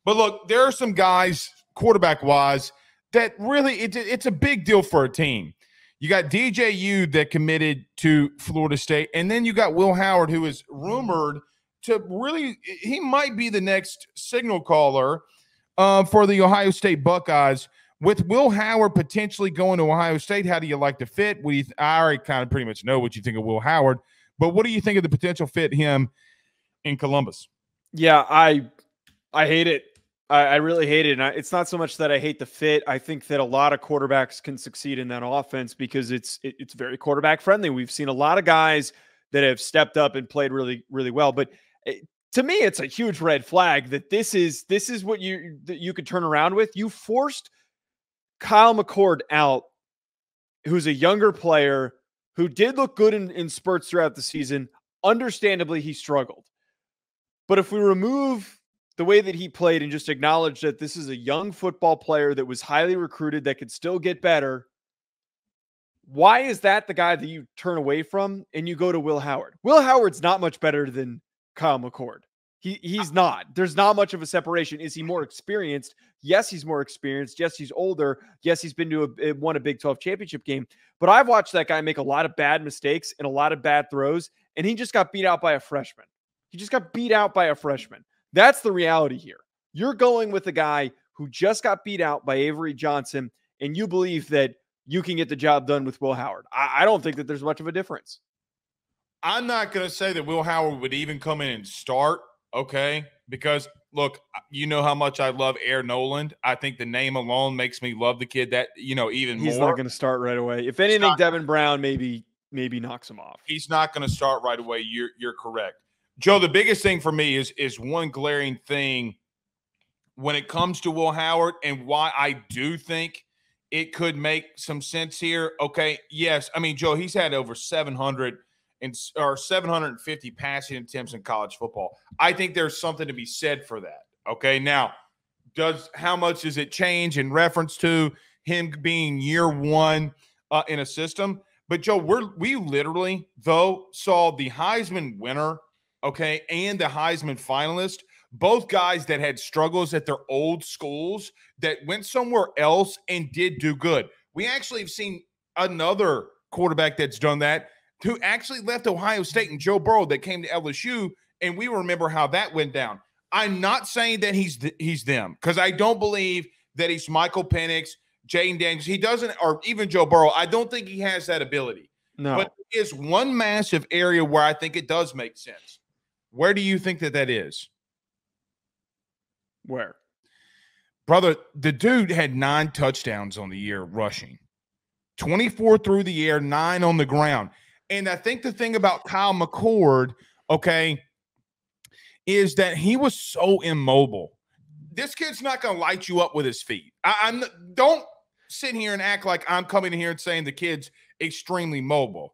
But look, there are some guys, quarterback-wise, that really it's a big deal for a team. You got DJU that committed to Florida State, and then you got Will Howard, who is rumored to really – he might be the next signal caller for the Ohio State Buckeyes. With Will Howard potentially going to Ohio State, how do you like the fit? I already kind of pretty much know what you think of Will Howard, but what do you think of the potential fit him in Columbus? Yeah, I hate it. I really hate it. And it's not so much that I hate the fit. I think that a lot of quarterbacks can succeed in that offense because it's very quarterback friendly. We've seen a lot of guys that have stepped up and played really, really well. But to me, it's a huge red flag that this is what you could turn around with. You forced Kyle McCord out, who's a younger player who did look good in spurts throughout the season. Understandably, he struggled. But if we remove the way that he played and just acknowledge that this is a young football player that was highly recruited that could still get better, why is that the guy that you turn away from and you go to Will Howard? Will Howard's not much better than Kyle McCord. He's not. There's not much of a separation. Is he more experienced? Yes, he's more experienced. Yes, he's older. Yes, he's been to won a Big 12 championship game. But I've watched that guy make a lot of bad mistakes and a lot of bad throws, and he just got beat out by a freshman. That's the reality here. You're going with a guy who just got beat out by Avery Johnson, and you believe that you can get the job done with Will Howard. I don't think that there's much of a difference. I'm not going to say that Will Howard would even come in and start, okay? Because, look, you know how much I love Air Noland. I think the name alone makes me love the kid that, even more. He's not going to start right away. If anything, Devin Brown maybe knocks him off. He's not going to start right away. You're correct. Joe, the biggest thing for me is one glaring thing when it comes to Will Howard and why I do think it could make some sense here. Okay, yes. I mean, Joe, he's had over 750 passing attempts in college football. I think there's something to be said for that. Okay, now, how much does it change in reference to him being year one in a system? But, Joe, we literally, though, saw the Heisman winner, okay, and the Heisman finalist, both guys that had struggles at their old schools that went somewhere else and did do good. We actually have seen another quarterback that's done that who actually left Ohio State and Joe Burrow that came to LSU, and we remember how that went down. I'm not saying that he's them because I don't believe that he's Michael Penix, Jaden Daniels. He doesn't, or even Joe Burrow. I don't think he has that ability. No. But there is one massive area where I think it does make sense. Where do you think that is? Where? Brother, the dude had 9 touchdowns on the year rushing. 24 through the air, 9 on the ground. And I think the thing about Kyle McCord, okay, is that he was so immobile. This kid's not going to light you up with his feet. Don't sit here and act like I'm coming in here and saying the kid's extremely mobile.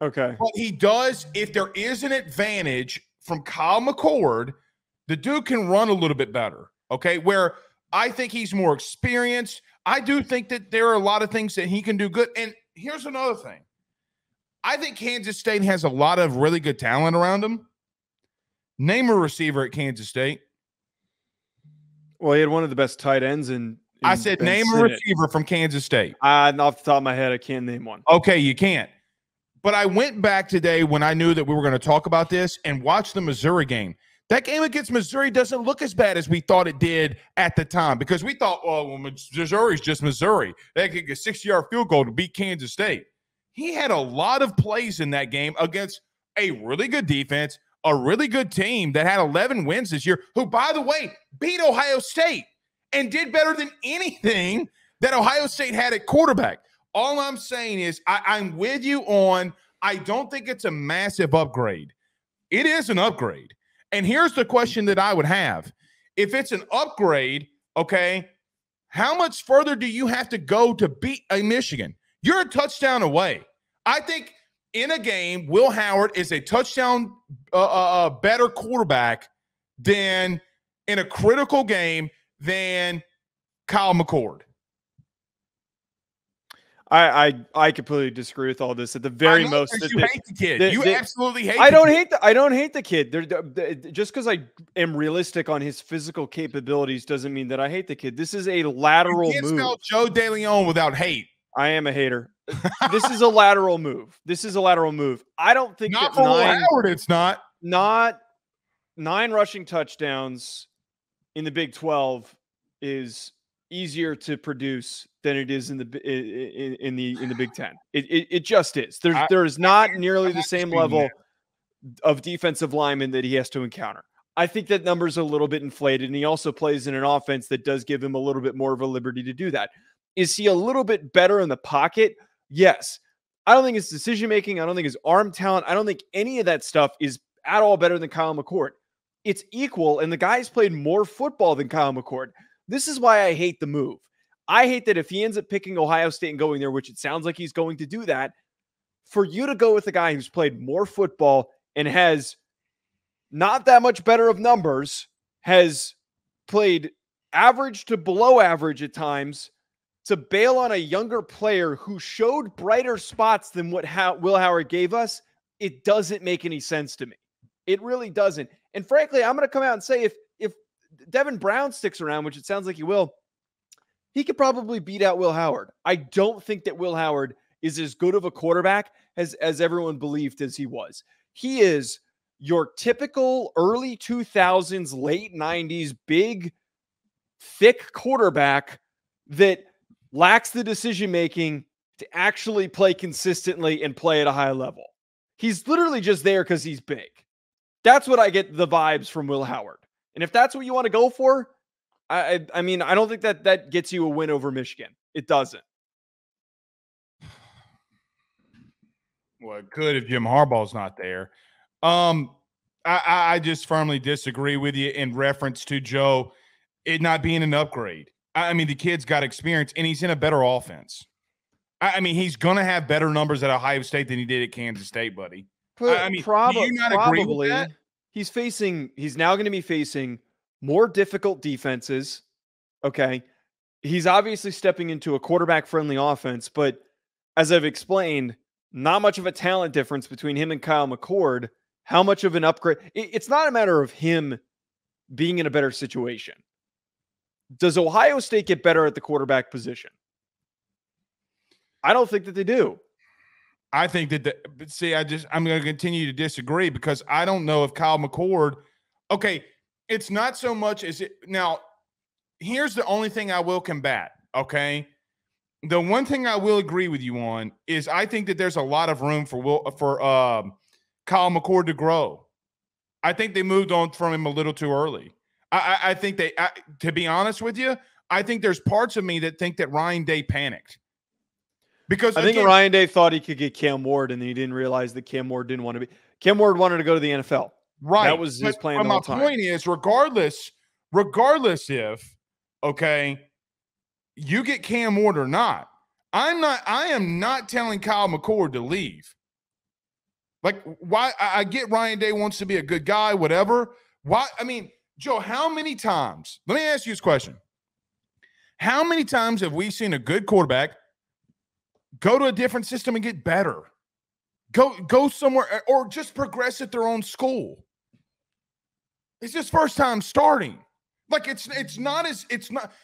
Okay. But he does, if there is an advantage from Kyle McCord, the dude can run a little bit better, okay, where I think he's more experienced. I do think that there are a lot of things that he can do good. And here's another thing. I think Kansas State has a lot of really good talent around him. Name a receiver at Kansas State. Well, he had one of the best tight ends I said Ben name Sinnott. a receiver from Kansas State. Off the top of my head, I can't name one. Okay, you can't. But I went back today when I knew that we were going to talk about this and watch the Missouri game. That game against Missouri doesn't look as bad as we thought it did at the time because we thought, well, Missouri's just Missouri. They could get a 60-yard field goal to beat Kansas State. He had a lot of plays in that game against a really good defense, a really good team that had 11 wins this year, who, by the way, beat Ohio State and did better than anything that Ohio State had at quarterback. All I'm saying is I'm with you on I don't think it's a massive upgrade. It is an upgrade. And here's the question that I would have. If it's an upgrade, okay, how much further do you have to go to beat a Michigan? You're a touchdown away. I think in a game, Will Howard is a touchdown better quarterback than in a critical game than Kyle McCord. I completely disagree with all this. At the very most, you hate the kid. You absolutely hate. I don't hate the kid. Just because I am realistic on his physical capabilities doesn't mean that I hate the kid. This is a lateral you can't move. Spell Joe DeLeone without hate. I am a hater. This is a lateral move. This is a lateral move. I don't think not that for Will Howard. It's not 9 rushing touchdowns in the Big 12 is easier to produce than it is in the Big 10. It just is. There is not nearly the same level of defensive linemen that he has to encounter. I think that number's a little bit inflated, and he also plays in an offense that does give him a little bit more of a liberty to do that. Is he a little bit better in the pocket? Yes. I don't think his decision-making, I don't think his arm talent, I don't think any of that stuff is at all better than Kyle McCord. It's equal, and the guy's played more football than Kyle McCord. This is why I hate the move. I hate that if he ends up picking Ohio State and going there, which it sounds like he's going to do that, for you to go with a guy who's played more football and has not that much better of numbers, has played average to below average at times, to bail on a younger player who showed brighter spots than what Will Howard gave us, it doesn't make any sense to me. It really doesn't. And frankly, I'm going to come out and say if Devin Brown sticks around, which it sounds like he will, he could probably beat out Will Howard. I don't think that Will Howard is as good of a quarterback as everyone believed as he was. He is your typical early 2000s, late 90s, big, thick quarterback that lacks the decision-making to actually play consistently and play at a high level. He's literally just there because he's big. That's what I get the vibes from Will Howard. And if that's what you want to go for, I mean, I don't think that gets you a win over Michigan. It doesn't. Well, it could if Jim Harbaugh's not there. I just firmly disagree with you in reference to Joe, it not being an upgrade. I mean, the kid's got experience, and he's in a better offense. I mean, he's going to have better numbers at Ohio State than he did at Kansas State, buddy. I mean, do you not agree with that? He's now going to be facing more difficult defenses. Okay. He's obviously stepping into a quarterback-friendly offense, but as I've explained, not much of a talent difference between him and Kyle McCord. How much of an upgrade? It's not a matter of him being in a better situation. Does Ohio State get better at the quarterback position? I don't think that they do. I think that I'm going to continue to disagree because I don't know if Kyle McCord, okay, it's not so much as it now. Here's the only thing I will combat. Okay. The one thing I will agree with you on is I think that there's a lot of room for Kyle McCord to grow. I think they moved on from him a little too early. I think to be honest with you, I think there's parts of me that think that Ryan Day panicked. Because I think Ryan Day thought he could get Cam Ward, and he didn't realize that Cam Ward didn't want to be. Cam Ward wanted to go to the NFL. Right. That was his plan the whole time. My point is, regardless if, okay, you get Cam Ward or not, I am not telling Kyle McCord to leave. Like, why? I get Ryan Day wants to be a good guy, whatever. Why? I mean, Joe, how many times? Let me ask you this question. How many times have we seen a good quarterback go to a different system and get better? Go somewhere or just progress at their own school. It's his first time starting. Like it's not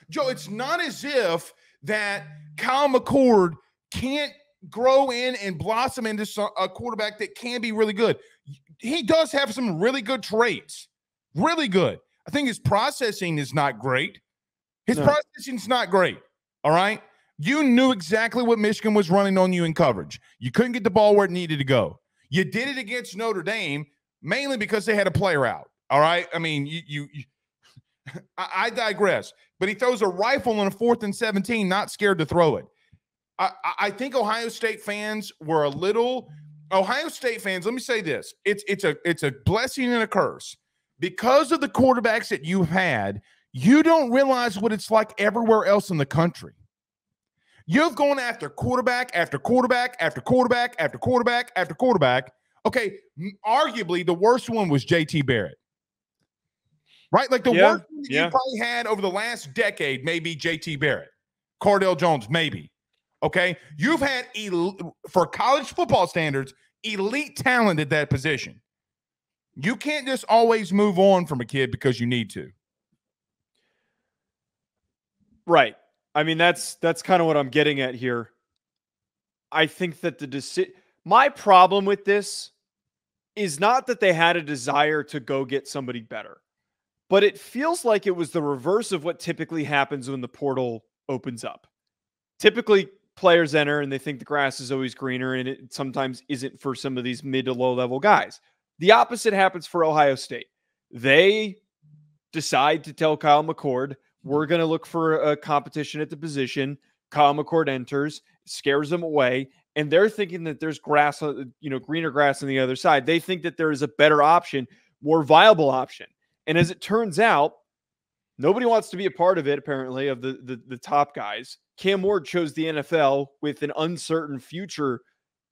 Joe, it's not as if that Kyle McCord can't grow in and blossom into a quarterback that can be really good. He does have some really good traits. Really good. I think his processing is not great. His processing's not great. All right. You knew exactly what Michigan was running on you in coverage. You couldn't get the ball where it needed to go. You did it against Notre Dame mainly because they had a player out. All right. I mean, I digress. But he throws a rifle on a 4th and 17, not scared to throw it. I think Ohio State fans were a little. Ohio State fans, let me say this: it's a blessing and a curse because of the quarterbacks that you've had. You don't realize what it's like everywhere else in the country. You've gone after quarterback after quarterback after quarterback after quarterback after quarterback. Okay, arguably the worst one was JT Barrett. Right? Like the worst one that you probably had over the last decade, maybe JT Barrett. Cardale Jones, maybe. Okay, you've had for college football standards, elite talent at that position. You can't just always move on from a kid because you need to. Right. I mean, that's kind of what I'm getting at here. I think that my problem with this is not that they had a desire to go get somebody better, but it feels like it was the reverse of what typically happens when the portal opens up. Typically, players enter and they think the grass is always greener, and it sometimes isn't for some of these mid to low level guys. The opposite happens for Ohio State. They decide to tell Kyle McCord, we're going to look for a competition at the position. Kyle McCord enters, scares them away, and they're thinking that there's grass, greener grass on the other side. They think that there is a better option, more viable option. And as it turns out, nobody wants to be a part of it, apparently, of the top guys. Cam Ward chose the NFL with an uncertain future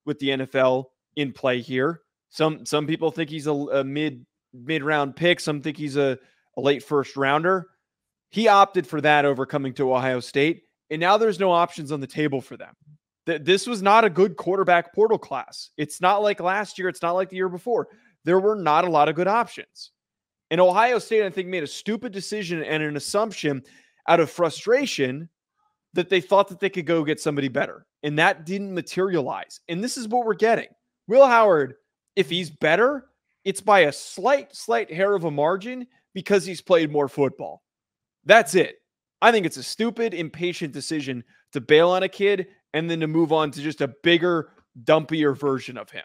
with the NFL in play here. Some people think he's a mid-round pick. Some think he's a late first rounder. He opted for that over coming to Ohio State, and now there's no options on the table for them. This was not a good quarterback portal class. It's not like last year. It's not like the year before. There were not a lot of good options. And Ohio State, I think, made a stupid decision and an assumption out of frustration that they thought that they could go get somebody better. And that didn't materialize. And this is what we're getting. Will Howard, if he's better, it's by a slight hair of a margin because he's played more football. That's it. I think it's a stupid, impatient decision to bail on a kid and then to move on to just a bigger, dumpier version of him.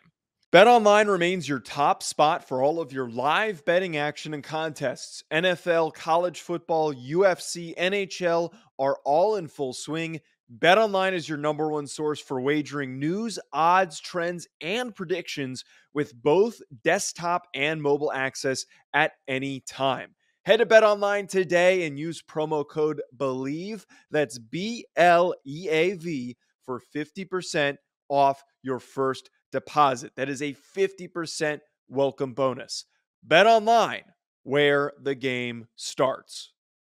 BetOnline remains your top spot for all of your live betting action and contests. NFL, college football, UFC, NHL are all in full swing. BetOnline is your number one source for wagering news, odds, trends, and predictions with both desktop and mobile access at any time. Head to BetOnline today and use promo code BELIEVE, that's BLEAV, for 50% off your first deposit. That is a 50% welcome bonus. BetOnline, where the game starts.